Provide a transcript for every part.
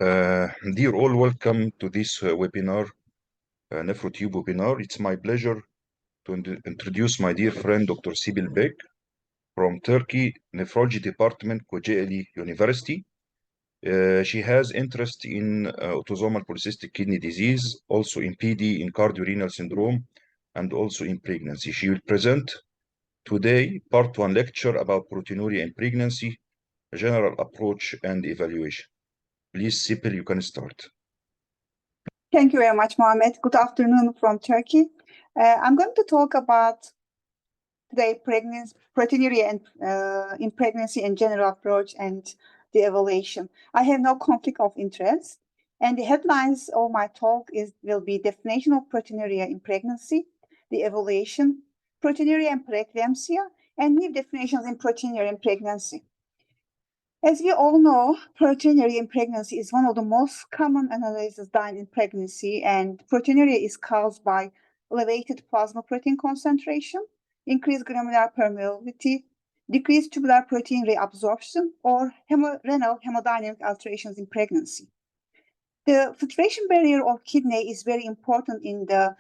Dear all, welcome to this webinar, NephroTube webinar. It's my pleasure to introduce my dear friend, Dr. Sibel from Turkey, Nephrology Department, Kocaeli University. She has interest in autosomal polycystic kidney disease, also in PD, in cardiorenal syndrome, and also in pregnancy. She will present today part 1 lecture about proteinuria in pregnancy, general approach and evaluation. Please, Sibel, you can start. Thank you very much, Mohammed. Good afternoon from Turkey. I'm going to talk about today proteinuria in pregnancy and general approach and the evaluation. I have no conflict of interest, and the headlines of my talk will be definition of proteinuria in pregnancy, the evaluation, proteinuria and preeclampsia, and new definitions in proteinuria in pregnancy. As we all know, proteinuria in pregnancy is one of the most common analyses done in pregnancy, and proteinuria is caused by elevated plasma protein concentration, increased glomerular permeability, decreased tubular protein reabsorption, or renal hemodynamic alterations in pregnancy. The filtration barrier of kidney is very important in the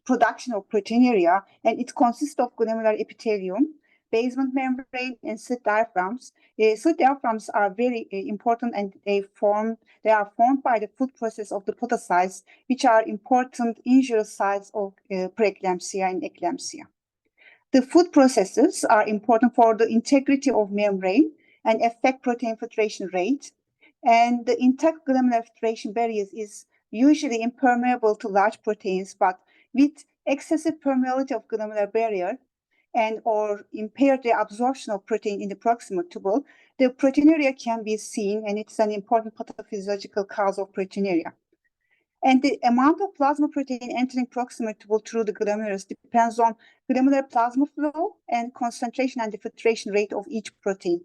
production of proteinuria, and it consists of glomerular epithelium, basement membrane, and slit diaphragms. Slit diaphragms are very important, and they are formed by the food process of the podocytes, which are important injurious sites of preeclampsia and eclampsia. The food processes are important for the integrity of membrane and affect protein filtration rate. And the intact glomerular filtration barrier is usually impermeable to large proteins, but with excessive permeability of glomerular barrier or impaired the absorption of protein in the proximal tubule, the proteinuria can be seen, and it's an important pathophysiological cause of proteinuria. And the amount of plasma protein entering proximal tubule through the glomerulus depends on glomerular plasma flow and concentration and the filtration rate of each protein.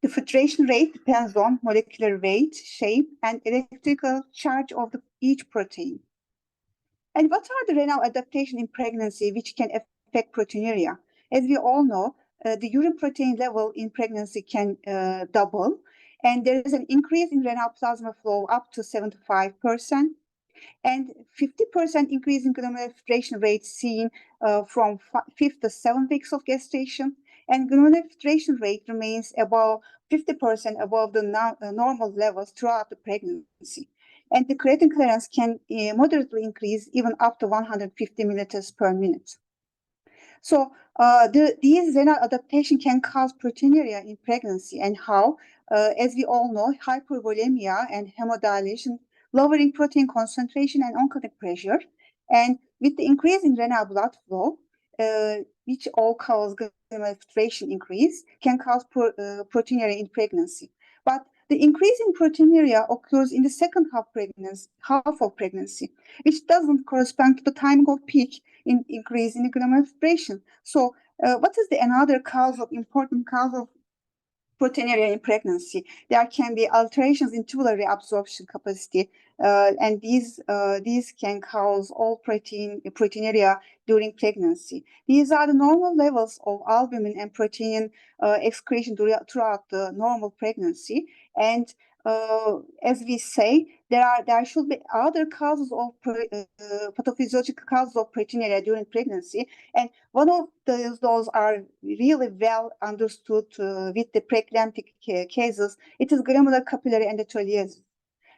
The filtration rate depends on molecular weight, shape, and electrical charge of each protein. And what are the renal adaptations in pregnancy which can affect proteinuria? As we all know, the urine protein level in pregnancy can double, and there is an increase in renal plasma flow up to 75%, and 50% increase in glomerular filtration rate seen from 5 to 7 weeks of gestation, and glomerular filtration rate remains above 50% above the normal levels throughout the pregnancy. And the creatinine clearance can moderately increase even up to 150 milliliters per minute. So these renal adaptation can cause proteinuria in pregnancy, and how? As we all know, hypervolemia and hemodilation, lowering protein concentration and oncogenic pressure, and with the increase in renal blood flow, which all cause glomerular filtration increase, can cause proteinuria in pregnancy. But the increase in proteinuria occurs in the second half of pregnancy, which doesn't correspond to the timing of peak in increase in glomerular filtration. So, what is another important cause of proteinuria in pregnancy? There can be alterations in tubular reabsorption capacity, and these can cause all proteinuria during pregnancy. These are the normal levels of albumin and protein excretion throughout the normal pregnancy. And as we say, there should be other causes of pathophysiological causes of proteinuria during pregnancy, and one of those are really well understood with the preeclamptic cases. It is glomerular capillary endotheliosis.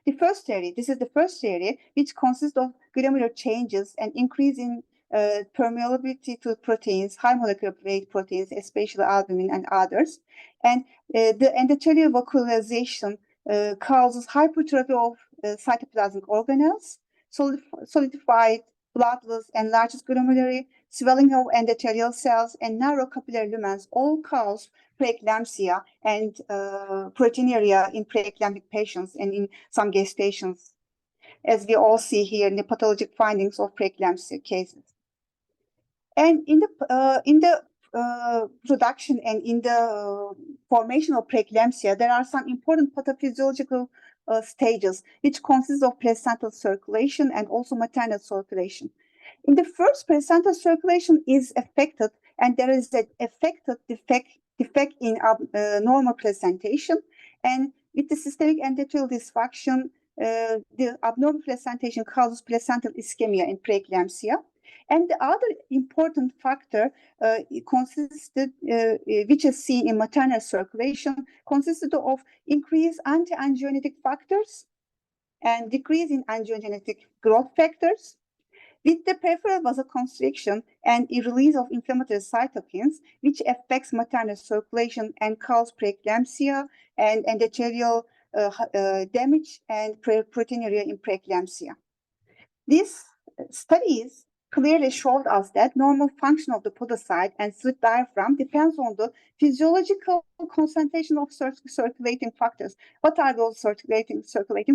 This is the first theory, which consists of glomerular changes and increase in permeability to proteins, high molecular weight proteins, especially albumin and others. And the endothelial vacuolization causes hypertrophy of cytoplasmic organelles, solidified bloodless enlarged glomeruli, swelling of endothelial cells, and narrow capillary lumens all cause preeclampsia and proteinuria in preeclamptic patients and in some gestations, as we all see here in the pathologic findings of preeclampsia cases. And in the production and in the formation of preeclampsia, there are some important pathophysiological stages, which consist of placental circulation and also maternal circulation. In the first, placental circulation is affected, and there is an affected defect in normal placentation, and with the systemic endothelial dysfunction, the abnormal placentation causes placental ischemia and preeclampsia. And the other important factor which is seen in maternal circulation, consisted of increased anti-angiogenic factors and decrease in angiogenetic growth factors, with the peripheral vasoconstriction and a release of inflammatory cytokines, which affects maternal circulation and cause preeclampsia and endothelial damage and proteinuria in preeclampsia. These studies clearly showed us that normal function of the podocyte and slit diaphragm depends on the physiological concentration of circulating factors. What are those circulating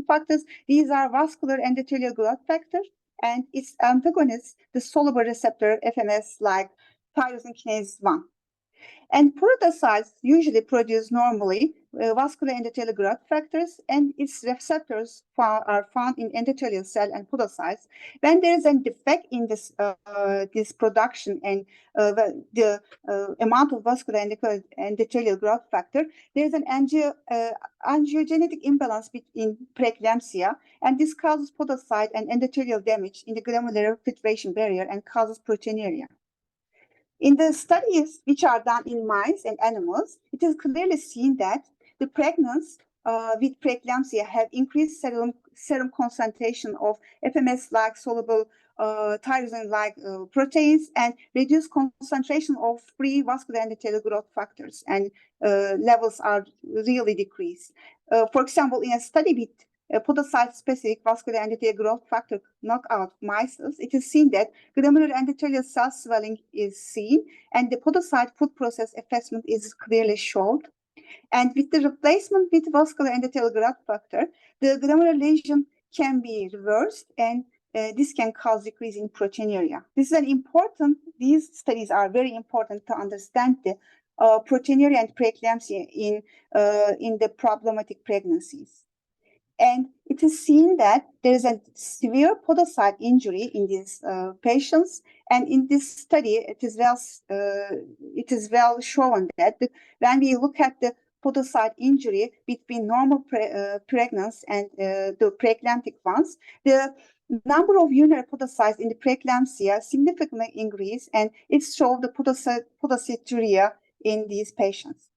factors? These are vascular endothelial growth factor and its antagonist, the soluble receptor FMS, like tyrosine kinase 1. And podocytes usually produce normally vascular endothelial growth factors, and its receptors are found in endothelial cell and podocytes. When there is a defect in this production and the amount of vascular endothelial growth factor, there is an angiogenetic imbalance in preeclampsia, and this causes podocyte and endothelial damage in the glomerular filtration barrier and causes proteinuria. In the studies which are done in mice and animals, it is clearly seen that the pregnants with preeclampsia have increased serum concentration of FMS-like soluble tyrosine-like proteins and reduced concentration of free vascular endothelial growth factors, and levels are really decreased. For example, in a study with podocyte-specific vascular endothelial growth factor knockout mice, it is seen that glomerular endothelial cell swelling is seen, and the podocyte food process effacement is clearly shown. And with the replacement with vascular endothelial growth factor, the glomerular lesion can be reversed, and this can cause decrease in proteinuria. These studies are very important to understand the proteinuria and preeclampsia in the problematic pregnancies. And it is seen that there is a severe podocyte injury in these patients. And in this study, it is well shown that when we look at the podocyte injury between normal pregnants and the preeclamptic ones, the number of urinary podocytes in the preeclampsia significantly increased, and it showed the podocyturia in these patients.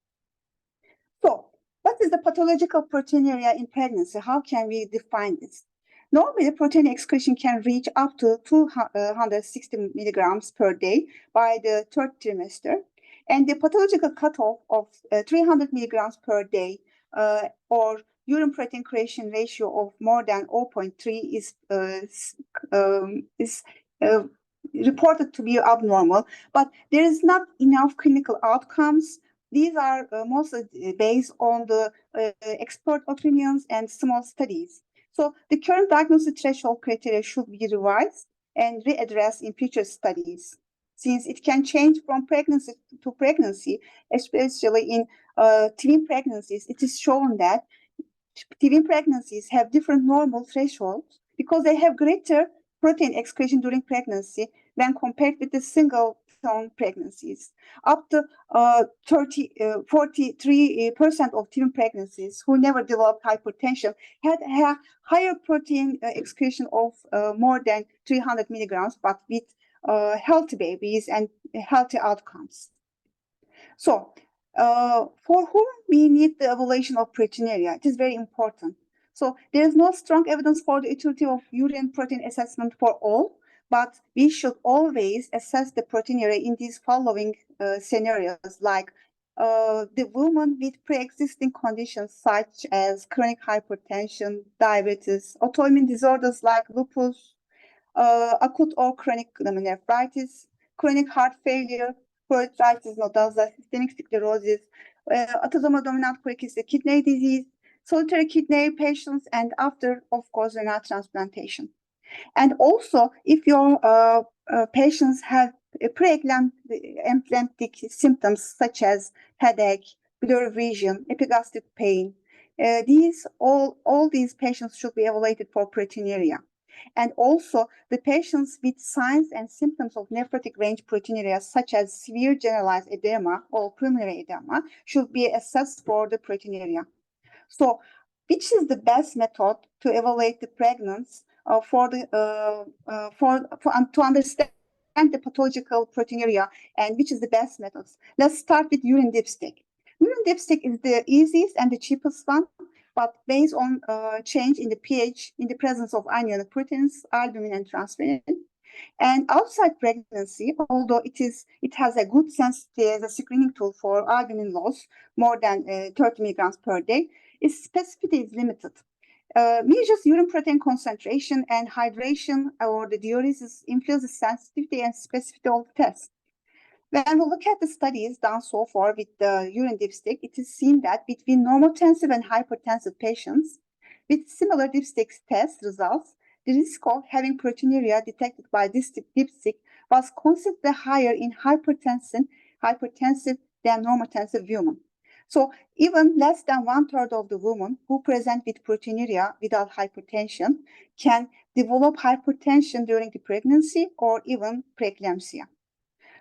So, what is the pathological proteinuria in pregnancy? How can we define this? Normally, protein excretion can reach up to 260 milligrams per day by the third trimester, and the pathological cutoff of 300 milligrams per day or urine protein creation ratio of more than 0.3 is reported to be abnormal, but there is not enough clinical outcomes. These are mostly based on the expert opinions and small studies. So the current diagnosis threshold criteria should be revised and readdressed in future studies, since it can change from pregnancy to pregnancy, especially in twin pregnancies. It is shown that twin pregnancies have different normal thresholds because they have greater protein excretion during pregnancy when compared with the single-term pregnancies. Up to 43% of twin pregnancies who never developed hypertension had higher protein excretion of more than 300 milligrams, but with healthy babies and healthy outcomes. So, for whom we need the evaluation of proteinuria, it is very important. So there is no strong evidence for the utility of urine protein assessment for all, but we should always assess the proteinuria in these following scenarios, like the woman with pre-existing conditions such as chronic hypertension, diabetes, autoimmune disorders like lupus, acute or chronic glomerulonephritis, chronic heart failure, pruritus nodosa, systemic sclerosis, autosomal dominant polycystic kidney disease, solitary kidney patients, and after, of course, renal transplantation. And also, if your patients have pre-eclamptic symptoms such as headache, blurry vision, epigastric pain, all these patients should be evaluated for proteinuria. And also, the patients with signs and symptoms of nephrotic range proteinuria, such as severe generalized edema or pulmonary edema, should be assessed for the proteinuria. So, which is the best method to evaluate the pregnancy to understand the pathological proteinuria, and which is the best methods? Let's start with urine dipstick. Urine dipstick is the easiest and the cheapest one, but based on change in the pH in the presence of anionic proteins, albumin and transferrin. And outside pregnancy, although it has a good sensitivity as a screening tool for albumin loss, more than 30 milligrams per day, its specificity is limited. Measures urine protein concentration and hydration or the diuresis influence the sensitivity and specificity of the test. When we look at the studies done so far with the urine dipstick, it is seen that between normotensive and hypertensive patients with similar dipstick test results, the risk of having proteinuria detected by this dipstick was considerably higher in hypertensive than normotensive women. So even less than 1/3 of the women who present with proteinuria without hypertension can develop hypertension during the pregnancy or even preeclampsia.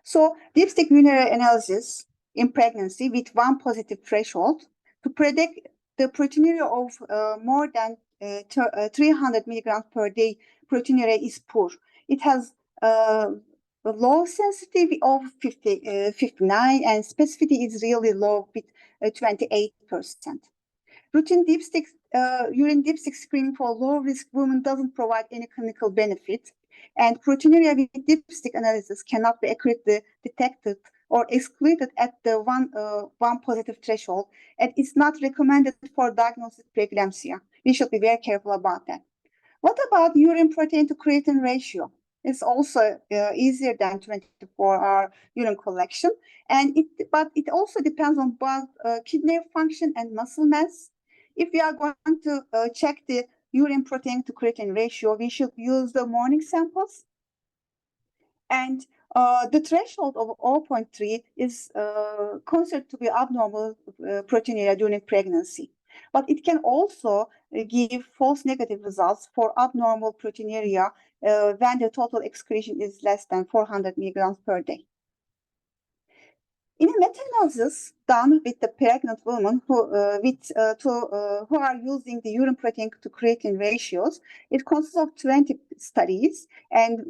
So dipstick urinary analysis in pregnancy with one positive threshold to predict the proteinuria of more than 300 milligrams per day proteinuria is poor. It has a low sensitivity of 59, and specificity is really low with 28%. Routine urine dipstick screening for low-risk women doesn't provide any clinical benefit, and proteinuria with dipstick analysis cannot be accurately detected or excluded at the one positive threshold, and it's not recommended for diagnosis of preeclampsia. We should be very careful about that. What about urine protein to creatine ratio? It's also easier than 24-hour urine collection, but it also depends on both kidney function and muscle mass. If we are going to check the urine protein to creatine ratio, we should use the morning samples. And the threshold of 0.3 is considered to be abnormal proteinuria during pregnancy. But it can also give false negative results for abnormal proteinuria when the total excretion is less than 400 milligrams per day. In a meta-analysis done with the pregnant women who are using the urine protein to creatine ratios, it consists of 20 studies and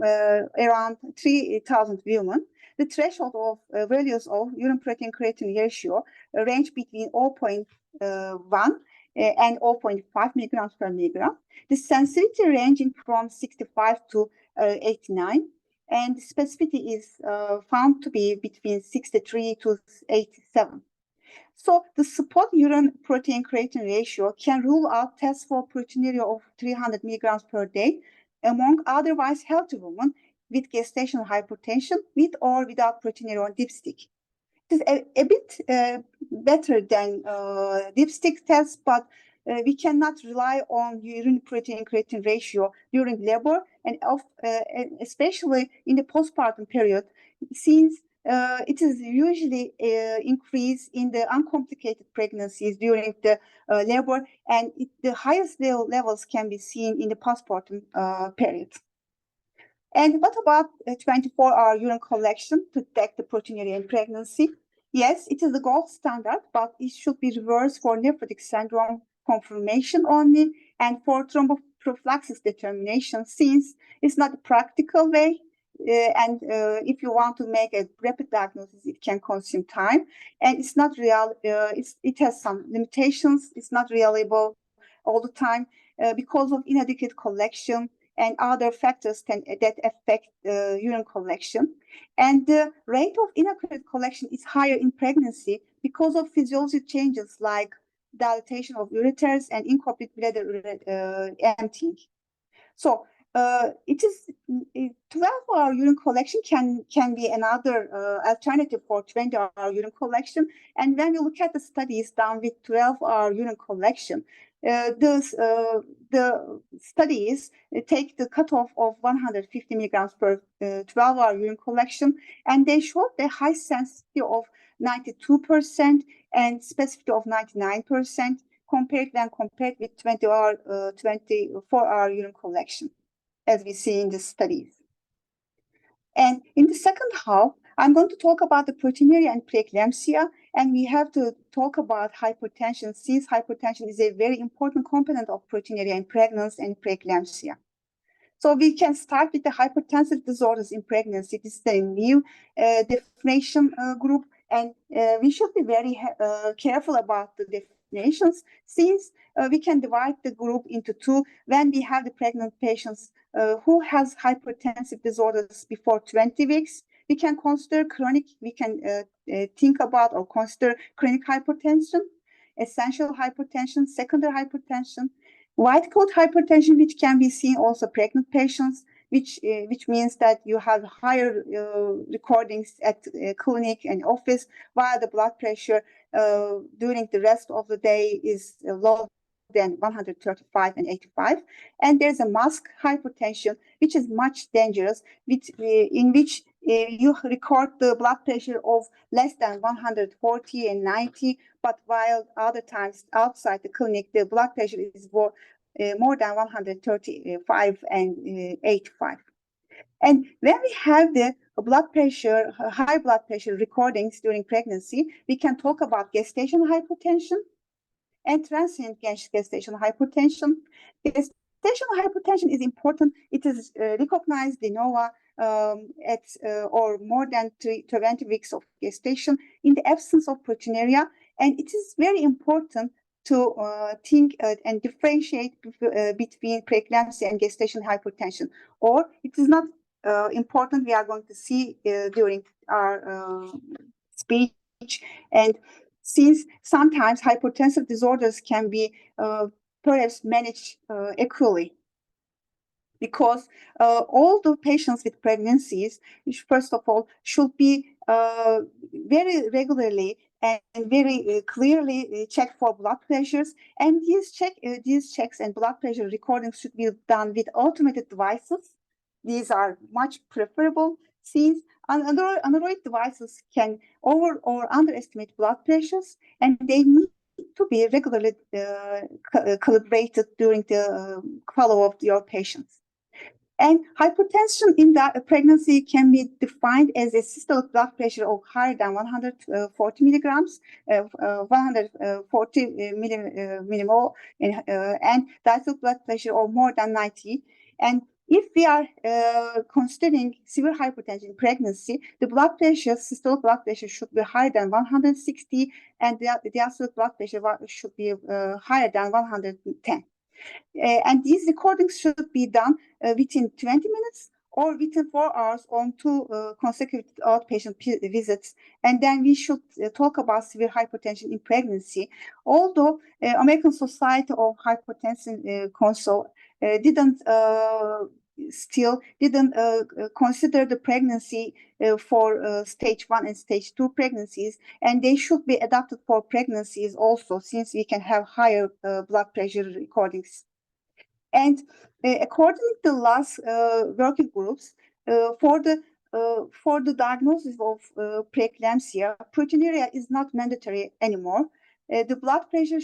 around 3,000 women. The threshold of values of urine protein creatine ratio range between 0.1 and 0.5 milligrams per milligram. The sensitivity ranging from 65 to 89. And the specificity is found to be between 63 to 87. So the spot urine protein creatine ratio can rule out tests for proteinuria of 300 milligrams per day among otherwise healthy women with gestational hypertension with or without proteinuria on dipstick. It is a bit better than dipstick tests, but we cannot rely on urine protein creatine ratio during labor and especially in the postpartum period, since it is usually increased in the uncomplicated pregnancies during the labor, and the highest levels can be seen in the postpartum period. And what about 24-hour urine collection to detect the proteinuria in pregnancy? Yes, it is the gold standard, but it should be reversed for nephrotic syndrome confirmation only and for thromboprophylaxis determination, since it's not a practical way. And if you want to make a rapid diagnosis, it can consume time, and it's not real. It has some limitations. It's not reliable all the time because of inadequate collection and other factors that affect urine collection. And the rate of inaccurate collection is higher in pregnancy because of physiologic changes like dilatation of ureters and incomplete bladder emptying. So it is 12-hour urine collection can be another alternative for 20-hour urine collection. And when we look at the studies done with 12-hour urine collection, the studies take the cutoff of 150 milligrams per 12-hour urine collection, and they showed the high sensitivity of 92% and specificity of 99% compared with 24-hour urine collection, as we see in the studies. And in the second half, I'm going to talk about the proteinuria and preeclampsia And we have to talk about hypertension, since hypertension is a very important component of proteinuria in pregnancy and preeclampsia. So we can start with the hypertensive disorders in pregnancy. This is a new definition group, and we should be very careful about the definitions, since we can divide the group into two. When we have the pregnant patients who has hypertensive disorders before 20 weeks, we can consider chronic, we can think about or consider chronic hypertension, essential hypertension, secondary hypertension, white coat hypertension, which can be seen also pregnant patients, which means that you have higher recordings at clinic and office, while the blood pressure during the rest of the day is low than 135 and 85. And there's a mask hypertension, which is much dangerous, in which you record the blood pressure of less than 140 and 90, but while other times outside the clinic, the blood pressure is more than 135 and 85. And when we have the blood pressure, high blood pressure recordings during pregnancy, we can talk about gestational hypertension and transient gestational hypertension. Gestational hypertension is important. It is recognized de novo at or more than 20 weeks of gestation in the absence of proteinuria, and it is very important to think and differentiate between preeclampsia and gestational hypertension, or it is not important. We are going to see during our speech. And since sometimes hypertensive disorders can be perhaps managed equally, because all the patients with pregnancies, first of all, should be very regularly and very clearly checked for blood pressures. And these checks and blood pressure recordings should be done with automated devices. These are much preferable, since Android devices can over or underestimate blood pressures, and they need to be regularly calibrated during the follow-up of your patients. And hypertension in the pregnancy can be defined as a systolic blood pressure of higher than 140 milligrams, 140 millimole, and diastolic blood pressure of more than 90. And if we are considering severe hypertension in pregnancy, the blood pressure, systolic blood pressure, should be higher than 160, and the diastolic blood pressure should be higher than 110. And these recordings should be done within 20 minutes or within 4 hours on 2 consecutive outpatient visits. And then we should talk about severe hypertension in pregnancy. Although American Society of Hypertension Council didn't consider the pregnancy for stage 1 and stage 2 pregnancies, and they should be adapted for pregnancies also, since we can have higher blood pressure recordings. And according to the last working groups, for the diagnosis of preeclampsia, proteinuria is not mandatory anymore. The blood pressure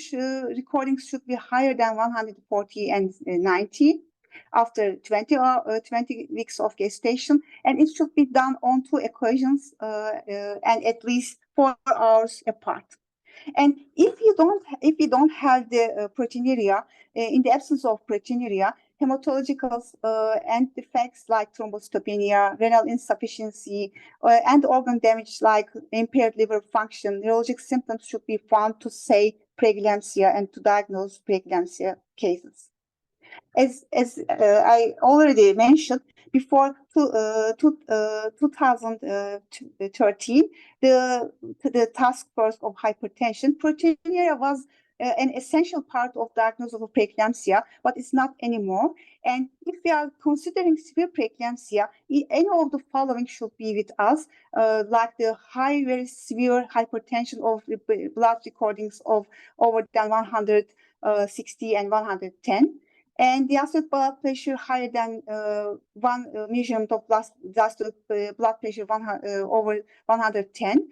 recordings should be higher than 140 and 90 after 20 weeks of gestation, and it should be done on 2 occasions and at least 4 hours apart. And if you don't have the proteinuria, in the absence of proteinuria, hematological end effects like thrombocytopenia, renal insufficiency, and organ damage like impaired liver function, neurologic symptoms should be found to say preeclampsia and to diagnose preeclampsia cases. As I already mentioned, before 2013, the task force of hypertension, proteinuria was an essential part of diagnosis of preeclampsia, but it's not anymore. And if we are considering severe preeclampsia, any of the following should be with us, like the very severe hypertension of the blood recordings of over than 160 and 110. And diastolic blood pressure higher than 1 measurement of diastolic blood pressure over 110,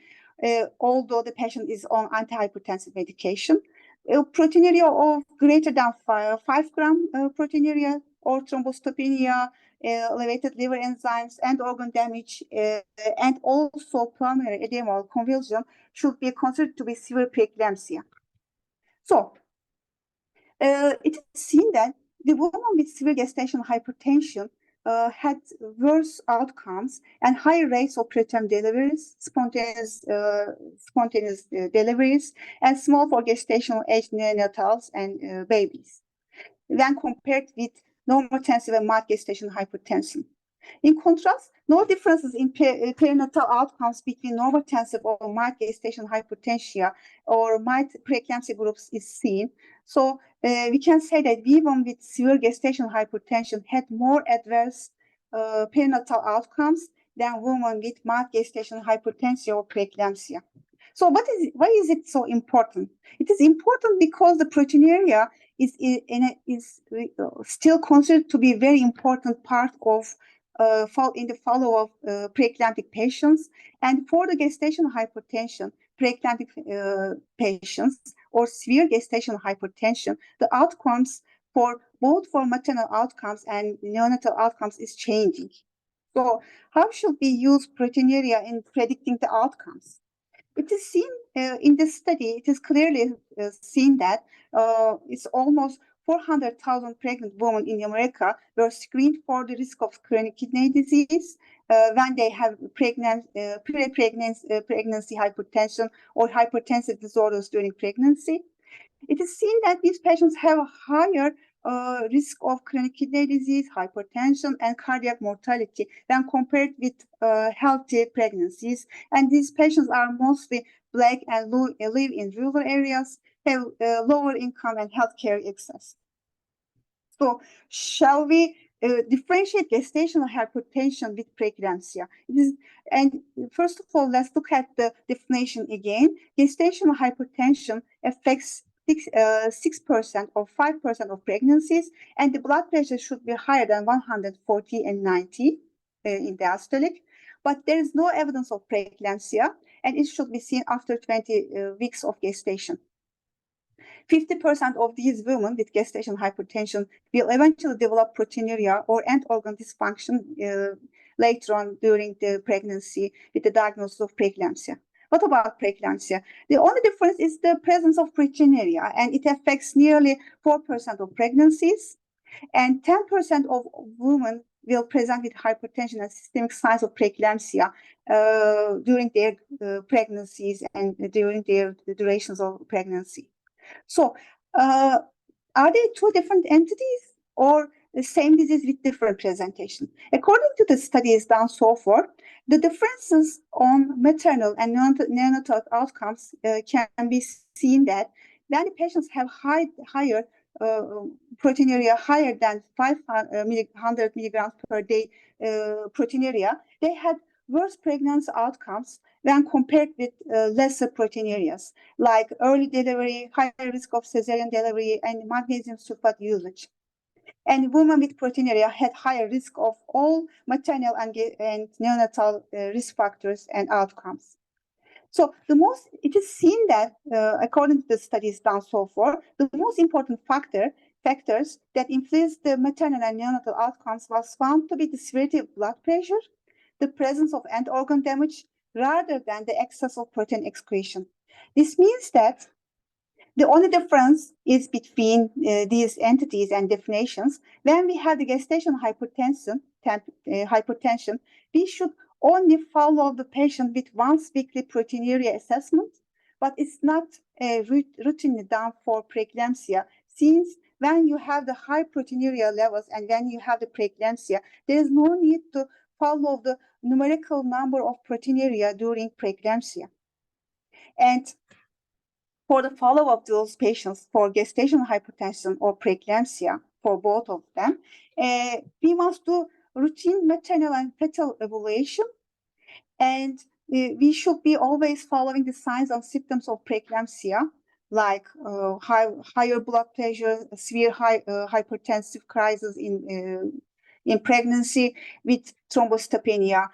although the patient is on antihypertensive medication. Proteinuria of greater than 5 gram proteinuria or thrombocytopenia elevated liver enzymes, and organ damage, and also pulmonary edema or convulsion should be considered to be severe preeclampsia. So, it is seen that the woman with severe gestational hypertension had worse outcomes and higher rates of preterm deliveries, spontaneous deliveries, and small for gestational age neonatals and babies, when compared with normotensive and mild gestational hypertension. In contrast, no differences in perinatal outcomes between normotensive or mild gestational hypertension or mild preeclampsia groups is seen. So we can say that women with severe gestational hypertension had more adverse perinatal outcomes than women with mild gestational hypertension or preeclampsia. So why is it so important? It is important because the proteinuria is still considered to be a very important part of in the follow-up preeclamptic patients. And for the gestational hypertension, preeclamptic patients or severe gestational hypertension, the outcomes for both for maternal outcomes and neonatal outcomes is changing. So how should we use proteinuria in predicting the outcomes? It is seen in this study, it is clearly seen that it's almost 400,000 pregnant women in America were screened for the risk of chronic kidney disease when they have pregnancy hypertension or hypertensive disorders during pregnancy. It is seen that these patients have a higher risk of chronic kidney disease, hypertension, and cardiac mortality than compared with healthy pregnancies. And these patients are mostly Black and live in rural areas, have lower income and healthcare access. So, shall we differentiate gestational hypertension with preeclampsia? And first of all, let's look at the definition again. Gestational hypertension affects 6% or 5% of pregnancies, and the blood pressure should be higher than 140 and 90 in diastolic. But there is no evidence of preeclampsia, and it should be seen after 20 weeks of gestation. 50% of these women with gestational hypertension will eventually develop proteinuria or end organ dysfunction later on during the pregnancy with the diagnosis of preeclampsia. What about preeclampsia? The only difference is the presence of proteinuria, and it affects nearly 4% of pregnancies, and 10% of women will present with hypertension and systemic signs of preeclampsia during their pregnancies and during their durations of pregnancy. So, are they two different entities or the same disease with different presentation? According to the studies done so far, the differences on maternal and neonatal outcomes can be seen that when the patients have higher proteinuria higher than 500 milligrams per day proteinuria, they had worse pregnancy outcomes when compared with lesser proteinurias, like early delivery, higher risk of cesarean delivery, and magnesium sulfate usage. And women with proteinuria had higher risk of all maternal and neonatal risk factors and outcomes. So it is seen that, according to the studies done so far, the most important factors that influence the maternal and neonatal outcomes was found to be the severity of blood pressure, the presence of end organ damage, rather than the excess of protein excretion. This means that the only difference is between these entities and definitions. When we have the gestational hypertension, we should only follow the patient with once weekly proteinuria assessment, but it's not routinely done for preeclampsia, since when you have the high proteinuria levels and when you have the preeclampsia, there is no need to follow the numerical number of proteinuria during preeclampsia. And for the follow-up of those patients for gestational hypertension or preeclampsia, for both of them, we must do routine maternal and fetal evaluation, and we should be always following the signs and symptoms of preeclampsia, like higher blood pressure, severe hypertensive crisis in pregnancy with thrombocytopenia,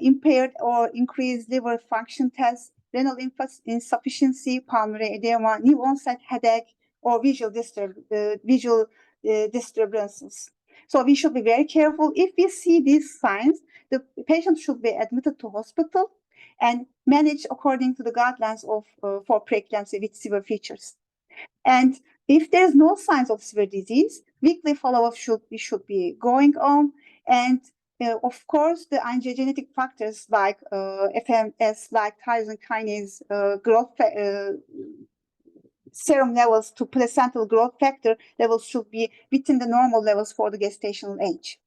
impaired or increased liver function tests, renal insufficiency, pulmonary edema, new onset headache, or visual disturbances. So we should be very careful. If we see these signs, the patient should be admitted to hospital and managed according to the guidelines of for preeclampsia with severe features. And if there's no signs of severe disease, weekly follow-up should be going on. And of course, the angiogenetic factors like FMS, like tyrosine kinase, serum levels to placental growth factor levels should be within the normal levels for the gestational age.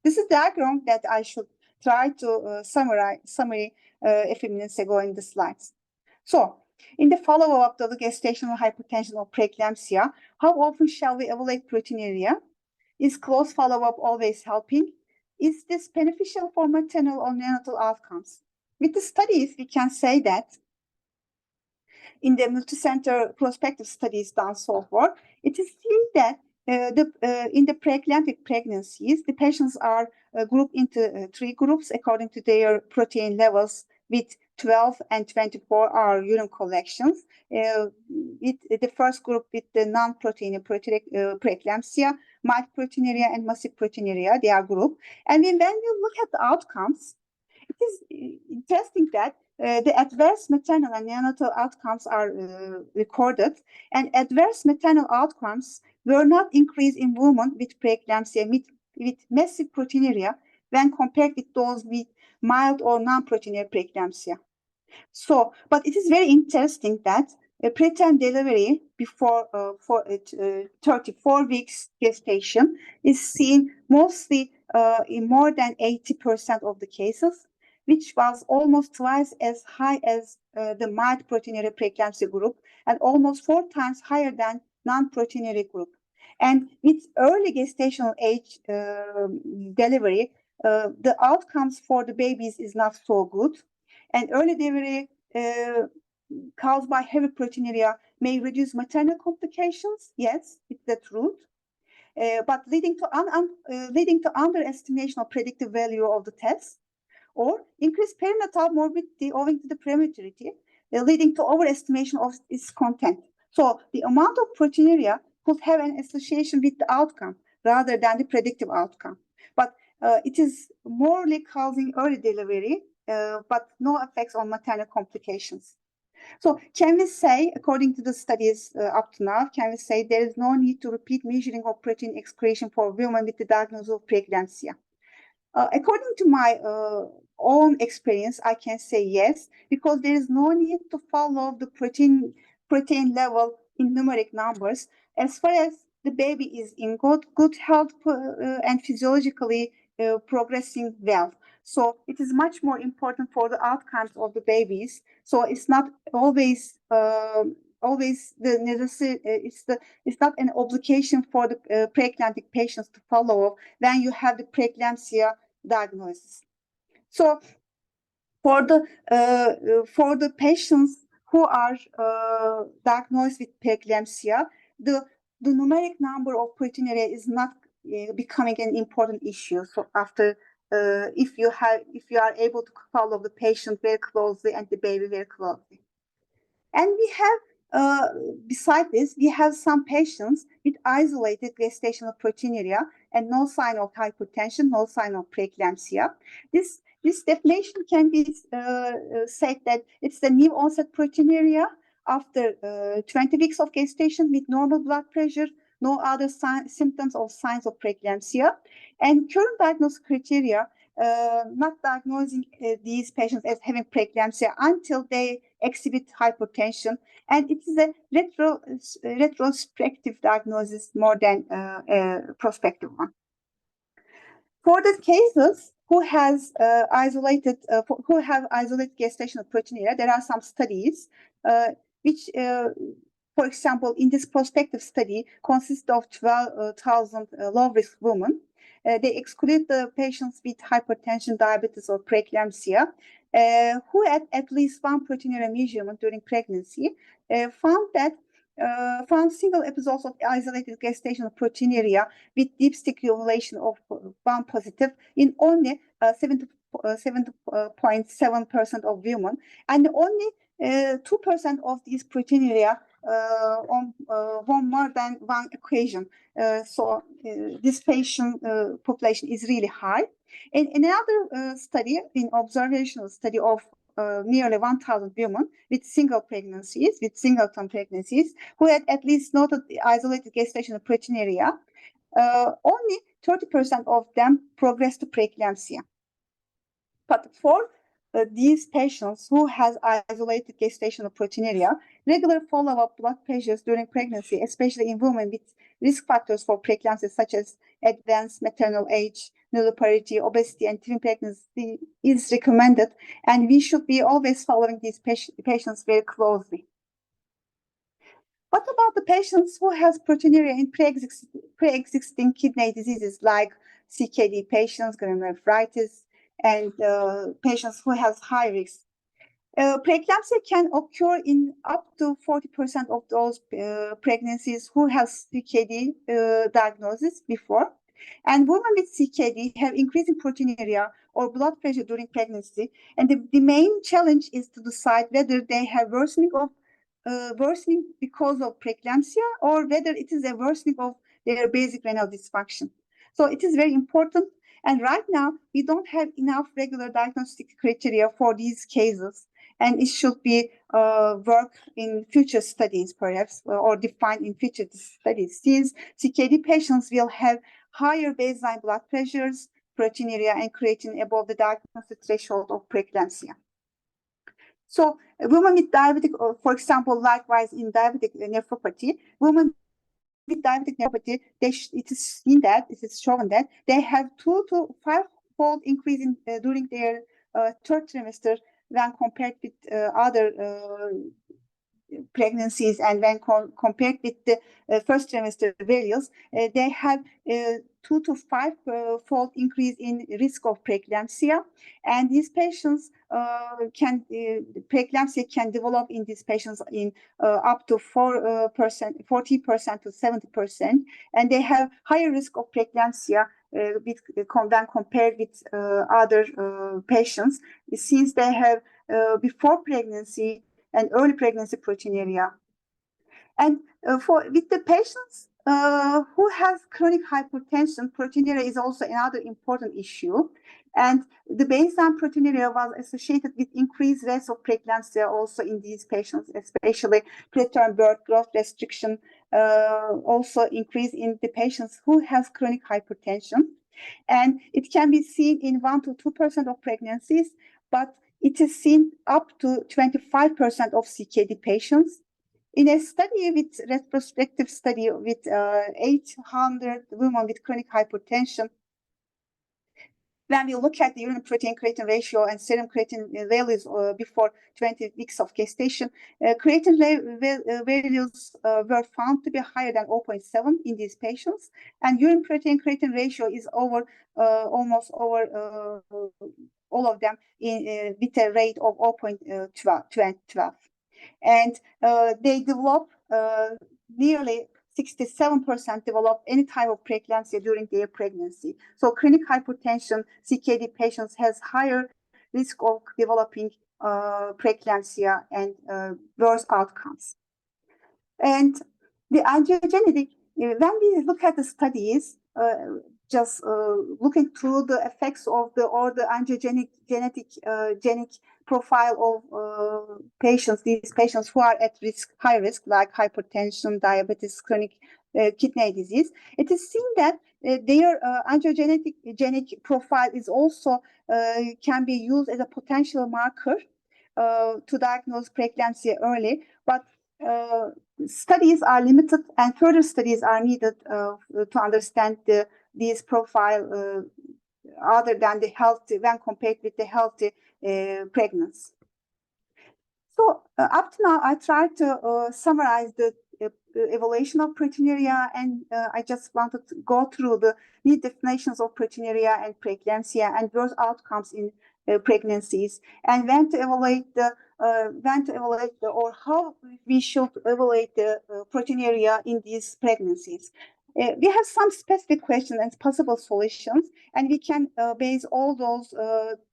This is the diagram that I should try to summary a few minutes ago in the slides. So, in the follow-up of the gestational hypertension or preeclampsia, how often shall we evaluate proteinuria? Is close follow-up always helping? Is this beneficial for maternal or neonatal outcomes? With the studies, we can say that in the multicenter prospective studies done so far, it is seen that in the preeclamptic pregnancies, the patients are grouped into 3 groups according to their protein levels with 12 and 24-hour urine collections. The first group with the non-protein preeclampsia, mild proteinuria, and massive proteinuria, they are grouped. And then when you look at the outcomes, it is interesting that the adverse maternal and neonatal outcomes are recorded, and adverse maternal outcomes were not increased in women with preeclampsia with massive proteinuria when compared with those with mild or non-proteinuria preeclampsia. So, but it is very interesting that preterm delivery before 34 weeks gestation is seen mostly in more than 80% of the cases, which was almost twice as high as the mild proteinuria preeclampsia group and almost 4 times higher than non-proteinuria group. And with early gestational age delivery, the outcomes for the babies is not so good. And early delivery caused by heavy proteinuria may reduce maternal complications. Yes, it's the truth. But leading to underestimation of predictive value of the test, or increased perinatal morbidity owing to the prematurity, leading to overestimation of its content. So the amount of proteinuria could have an association with the outcome rather than the predictive outcome. But it is morely causing early delivery, but no effects on maternal complications. So can we say, according to the studies up to now, can we say there is no need to repeat measuring of protein excretion for women with the diagnosis of preeclampsia? According to my own experience, I can say yes, because there is no need to follow the protein level in numeric numbers as far as the baby is in good health and physiologically progressing well. So it is much more important for the outcomes of the babies. So it's not always the necessary. It's not an obligation for the preeclamptic patients to follow when you have the preeclampsia diagnosis. So for the patients who are diagnosed with preeclampsia, the numeric number of proteinuria is not becoming an important issue. So after if you are able to follow the patient very closely and the baby very closely. And we have, beside this, we have some patients with isolated gestational proteinuria and no sign of hypertension, no sign of preeclampsia. This definition can be said that it's the new onset proteinuria after 20 weeks of gestation with normal blood pressure, no other symptoms or signs of preeclampsia. And current diagnosis criteria, not diagnosing these patients as having preeclampsia until they exhibit hypertension, and it is a retrospective diagnosis more than a prospective one. For the cases who have isolated gestational proteinuria, there are some studies which, for example, in this prospective study, consists of 12,000 low-risk women. They exclude the patients with hypertension, diabetes, or preeclampsia who had at least one proteinuria measurement during pregnancy, found single episodes of isolated gestational proteinuria with dipstick accumulation of 1 positive in only 70.7% of women, and only 2% of these proteinuria on one more than one equation. This patient population is really high. In another study, in observational study of nearly 1,000 women with single pregnancies, with singleton pregnancies, who had at least noted isolated gestational proteinuria, only 30% of them progressed to preeclampsia. But for these patients who has isolated gestational proteinuria, regular follow-up blood pressures during pregnancy, especially in women with risk factors for preeclampsia such as advanced maternal age, nulliparity, obesity, and teen pregnancy is recommended, and we should be always following these patients very closely. What about the patients who has proteinuria in pre-existing kidney diseases like CKD patients, glomerulonephritis, and patients who have high risk? Preeclampsia can occur in up to 40% of those pregnancies who have CKD diagnosis before. And women with CKD have increasing proteinuria or blood pressure during pregnancy. And the main challenge is to decide whether they have worsening because of preeclampsia or whether it is a worsening of their basic renal dysfunction. So it is very important. And right now, we don't have enough regular diagnostic criteria for these cases. And it should be worked in future studies, perhaps, or defined in future studies, since CKD patients will have higher baseline blood pressures, proteinuria, and creatinine above the diagnostic threshold of preeclampsia. So women with diabetic, for example, likewise in diabetic nephropathy, women with diabetic nephropathy, it is shown that they have 2 to 5-fold increase in during their third trimester when compared with other pregnancies, and when compared with the first trimester values, they have 2 to 5-fold increase in risk of preeclampsia. And these patients preeclampsia can develop in these patients in up to 40% to 70%, and they have higher risk of preeclampsia when compared with other patients, since they have before pregnancy and early pregnancy proteinuria. And with the patients who has chronic hypertension, proteinuria is also another important issue. And the baseline proteinuria was associated with increased rates of preeclampsia also in these patients, especially preterm birth, growth restriction, also increase in the patients who has chronic hypertension. And it can be seen in 1 to 2% of pregnancies, but it is seen up to 25% of CKD patients. In a study with retrospective study with 800 women with chronic hypertension, when we look at the urine protein creatine ratio and serum creatine values before 20 weeks of gestation, creatine values were found to be higher than 0.7 in these patients, and urine protein creatine ratio is over almost over all of them with a rate of 0.12. And they develop nearly 67% develop any type of preeclampsia during their pregnancy. So chronic hypertension, CKD patients has higher risk of developing preeclampsia and worse outcomes. And the angiogenetic, when we look at the studies, just looking through the effects of the angiogenic genetic profile of patients, these patients who are at risk, high risk, like hypertension, diabetes, chronic kidney disease, it is seen that their angiogenic profile is also can be used as a potential marker to diagnose preeclampsia early, but studies are limited, and further studies are needed to understand these profile other than the healthy, when compared with the healthy pregnancy. So up to now, I tried to summarize the evaluation of proteinuria, and I just wanted to go through the new definitions of proteinuria and preeclampsia and worse outcomes in pregnancies, and when to evaluate or how we should evaluate the proteinuria in these pregnancies. We have some specific questions and possible solutions, and we can base all those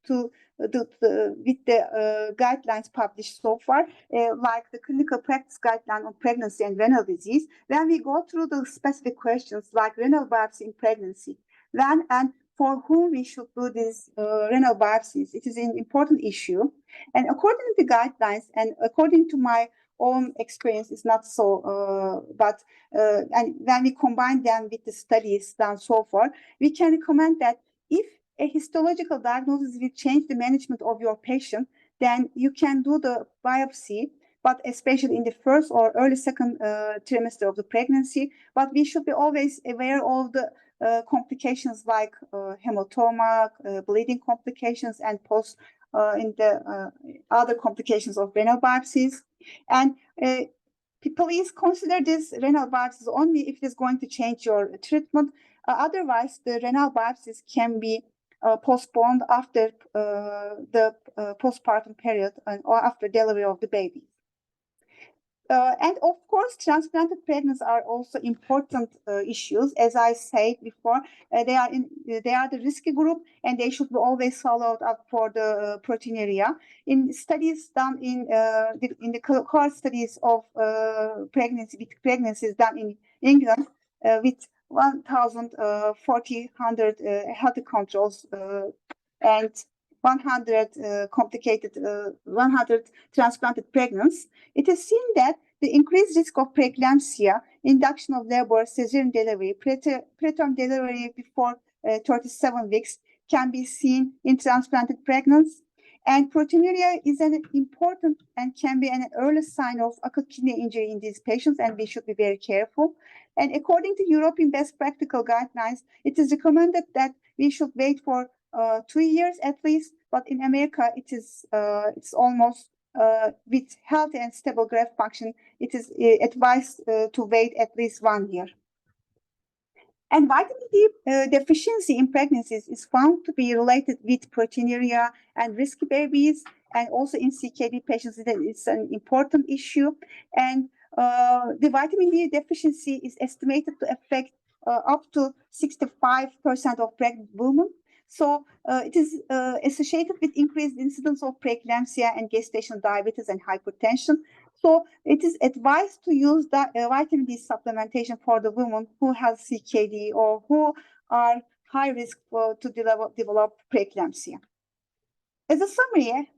to with the guidelines published so far, like the clinical practice guideline on pregnancy and renal disease, when we go through the specific questions like renal biopsy in pregnancy, when and for whom we should do these renal biopsies, it is an important issue. And according to the guidelines and according to my own experience, is not so, and when we combine them with the studies done so far, we can recommend that if a histological diagnosis will change the management of your patient, then you can do the biopsy, but especially in the first or early second trimester of the pregnancy. But we should be always aware of the complications like hematoma, bleeding complications, and post in the other complications of renal biopsies. And please consider this renal biopsies only if it is going to change your treatment. Otherwise, the renal biopsies can be postponed after the postpartum period or after delivery of the baby. And of course, transplanted pregnancies are also important issues. As I said before, they are the risky group, and they should be always followed up for the proteinuria. In studies done in the cohort studies of pregnancies done in England with 1,400 healthy controls and 100 100 transplanted pregnancies, it is seen that the increased risk of preeclampsia, induction of labor, cesarean delivery, preterm delivery before 37 weeks can be seen in transplanted pregnancies. And proteinuria is an important and can be an early sign of acute kidney injury in these patients, and we should be very careful. And according to European best practical guidelines, it is recommended that we should wait for 2 years at least, but in America it's almost with healthy and stable graft function, it is advised to wait at least 1 year. And vitamin D deficiency in pregnancies is found to be related with proteinuria and risky babies, and also in CKD patients it's an important issue. And the vitamin D deficiency is estimated to affect up to 65% of pregnant women. So it is associated with increased incidence of preeclampsia and gestational diabetes and hypertension. So it is advised to use the vitamin D supplementation for the women who have CKD or who are high risk to develop preeclampsia. As a summary,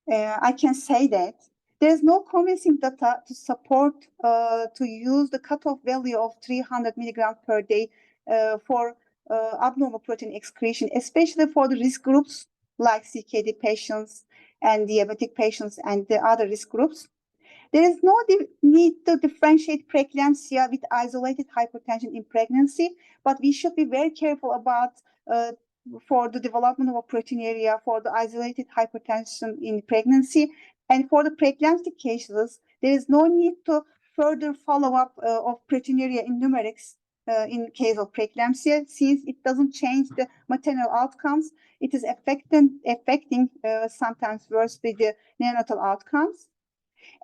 I can say that there is no convincing data to support to use the cutoff value of 300 milligrams per day for abnormal protein excretion, especially for the risk groups like CKD patients and diabetic patients and the other risk groups. There is no need to differentiate preeclampsia with isolated hypertension in pregnancy, but we should be very careful about for the development of proteinuria for the isolated hypertension in pregnancy. And for the preeclamptic cases, there is no need to further follow-up of proteinuria in numerics in case of preeclampsia, since it doesn't change the maternal outcomes. It is affecting sometimes worse with the neonatal outcomes.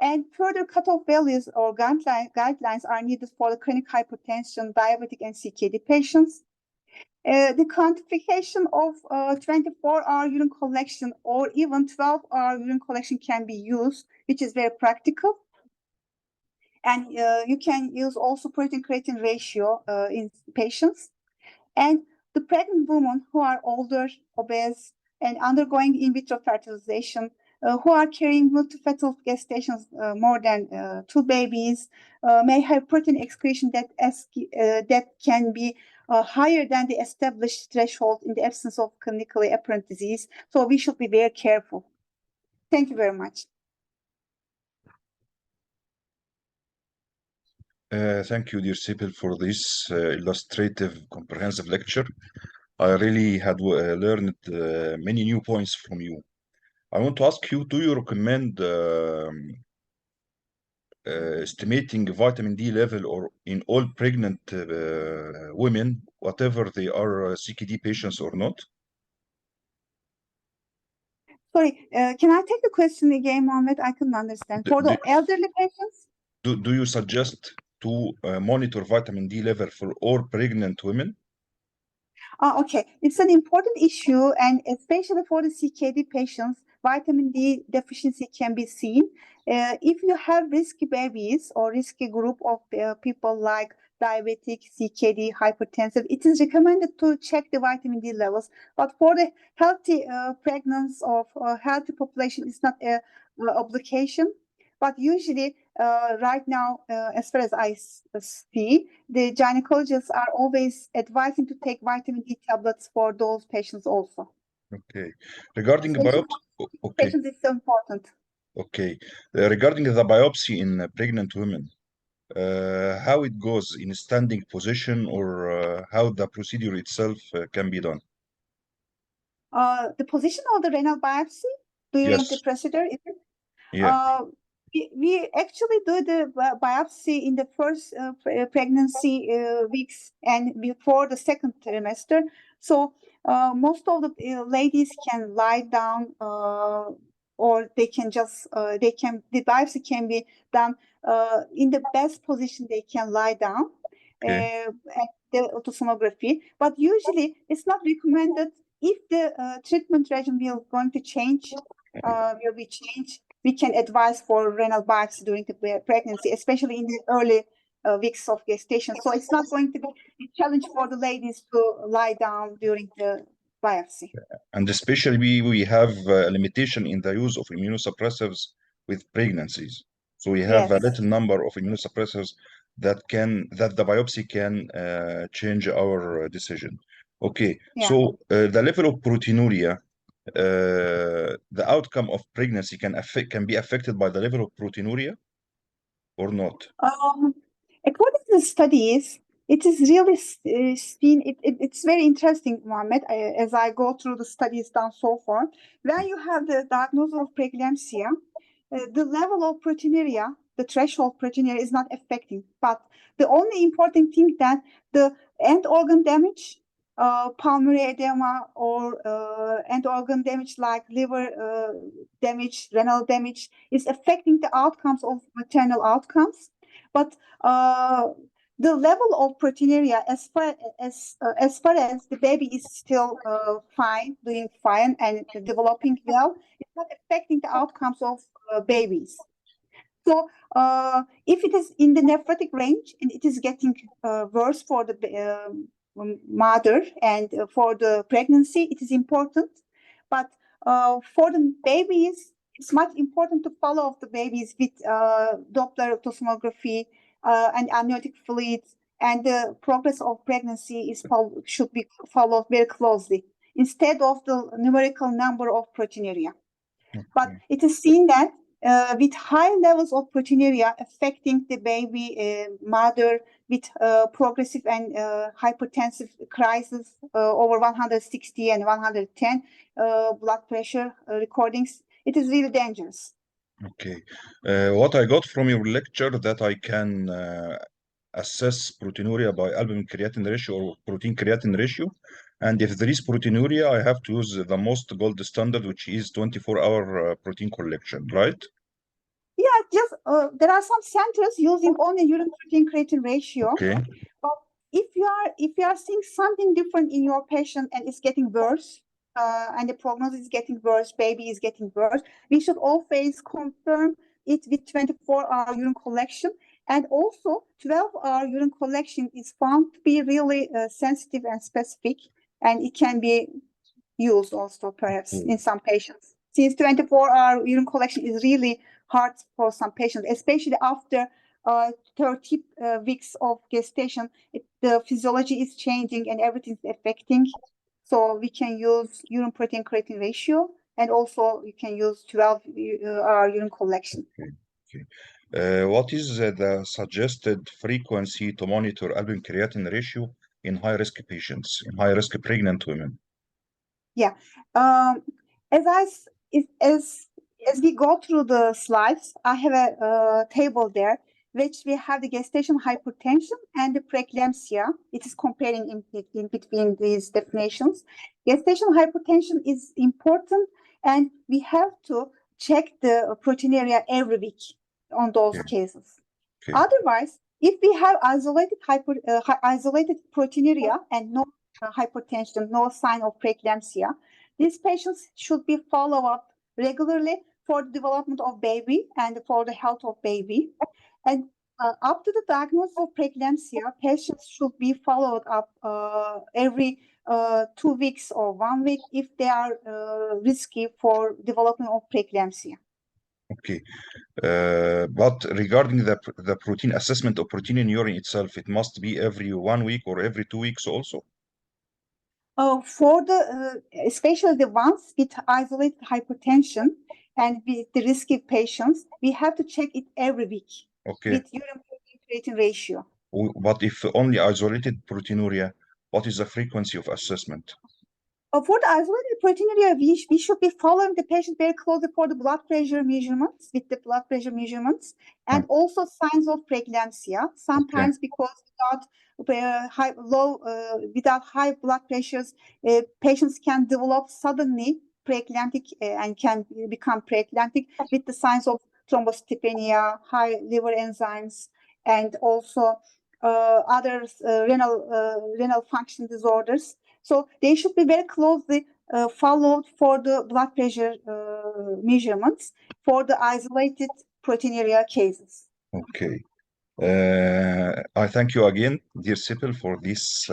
And further cutoff values or guidelines are needed for the chronic hypertension, diabetic, and CKD patients. The quantification of 24-hour urine collection or even 12-hour urine collection can be used, which is very practical. And you can use also protein-creatine ratio in patients. And the pregnant women who are older, obese, and undergoing in vitro fertilization, who are carrying multifetal gestations more than 2 babies, may have protein excretion that can be higher than the established threshold in the absence of clinically apparent disease. So we should be very careful. Thank you very much. Thank you, dear Sibel, for this illustrative, comprehensive lecture. I really had learned many new points from you. I want to ask you, do you recommend estimating vitamin D level or in all pregnant women, whatever they are CKD patients or not? Sorry, can I take the question again, Mohammed? I couldn't understand. For the elderly patients? Do you suggest to monitor vitamin D level for all pregnant women? Okay, it's an important issue, and especially for the CKD patients, vitamin D deficiency can be seen. If you have risky babies or risky group of people like diabetic, CKD, hypertensive, it is recommended to check the vitamin D levels. But for the healthy pregnancy of healthy population, it's not a obligation. But usually, right now, as far as I see, the gynecologists are always advising to take vitamin D tablets for those patients also. Okay. Regarding Especially biopsy, for okay, patients, it's so important. okay. Regarding the biopsy in pregnant women, how it goes in standing position or how the procedure itself can be done? The position of the renal biopsy during the Yes. procedure is Yeah. Uh, we actually do the biopsy in the first pregnancy weeks and before the second trimester. So most of the ladies can lie down or they can just the biopsy can be done in the best position they can lie down Okay. at the ultrasonography. But usually it's not recommended if the treatment regimen will going to change. Will be changed, we can advise for renal biopsy during the pregnancy, especially in the early weeks of gestation. So it's not going to be a challenge for the ladies to lie down during the biopsy. And especially we have a limitation in the use of immunosuppressives with pregnancies. So we have a Yes. little number of immunosuppressives that the biopsy can change our decision. Okay, Yeah. so the level of proteinuria, the outcome of pregnancy can be affected by the level of proteinuria or not. According to the studies, it is really seen. It's very interesting, Mohammed. As I go through the studies done so far, when you have the diagnosis of preeclampsia, the level of proteinuria, the threshold proteinuria, is not affecting. But the only important thing that the end organ damage, pulmonary edema, or end organ damage like liver damage, renal damage, is affecting the outcomes of maternal outcomes. But the level of proteinuria, as far as the baby is still fine, doing fine, and developing well, it's not affecting the outcomes of babies. So if it is in the nephrotic range and it is getting worse for the mother and for the pregnancy, it is important. But for the babies, it's much important to follow up the babies with Doppler ultrasonography and amniotic fluids, and the progress of pregnancy should be followed very closely instead of the numerical number of proteinuria. But it is seen that with high levels of proteinuria affecting the baby mother with progressive and hypertensive crisis over 160 and 110 blood pressure recordings, it is really dangerous. Okay. What I got from your lecture that I can assess proteinuria by albumin creatine ratio or protein creatine ratio. And if there is proteinuria, I have to use the most gold standard, which is 24-hour protein collection, right? Yeah, just there are some centers using only urine protein creatine ratio. Okay. But if you are seeing something different in your patient and it's getting worse, and the prognosis is getting worse, baby is getting worse, we should always confirm it with 24-hour urine collection. And also 12-hour urine collection is found to be really sensitive and specific, and it can be used also perhaps in some patients. Since 24-hour urine collection is really hard for some patients, especially after 30 weeks of gestation, the physiology is changing and everything is affecting. So we can use urine protein creatine ratio, and also you can use 12-hour urine collection. Okay. What is the suggested frequency to monitor albumin creatine ratio in high-risk patients, in high-risk pregnant women? Yeah. As we go through the slides, I have a table there, which we have the gestational hypertension and the preeclampsia. It is comparing in between these definitions. Gestational hypertension is important, and we have to check the proteinuria every week on those cases. Okay. Otherwise, if we have isolated proteinuria and no hypertension, no sign of preeclampsia. These patients should be followed up regularly for the development of baby and for the health of baby. And up to the diagnosis of preeclampsia, patients should be followed up every 2 weeks or 1 week if they are risky for development of preeclampsia. Okay. But regarding the protein assessment of protein in urine itself, it must be every 1 week or every 2 weeks also. For the especially the ones with isolated hypertension and with the risky patients, we have to check it every week Okay. with urine protein creatine ratio. But if only isolated proteinuria, what is the frequency of assessment? For the isolated proteinuria, we should be following the patient very closely for the blood pressure measurements, with the blood pressure measurements, and also signs of preeclampsia. Sometimes because without high blood pressures, patients can develop suddenly preeclamptic and can become preeclamptic with the signs of thrombocytopenia, high liver enzymes, and also other renal function disorders. So they should be very closely followed for the blood pressure measurements for the isolated proteinuria cases. Okay. I thank you again, dear Sibel, for this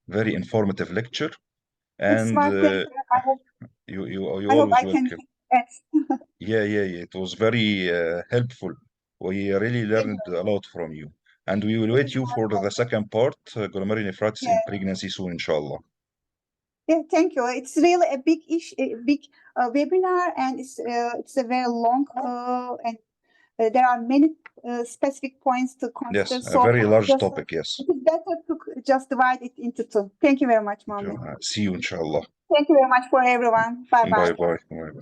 very informative lecture. It's And my pleasure. I hope you I always can. welcome. Yes. Yeah. It was very helpful. We really learned a lot from you. And we will wait you for the second part, glomerulonephritis in pregnancy soon, inshallah. Yeah, thank you. It's really a big webinar, and it's a very long and there are many specific points to consider. Yes, a very large topic, yes. It is better to just divide it into two. Thank you very much, Mohammed. See you, inshallah. Thank you very much for everyone. Bye-bye. Bye-bye.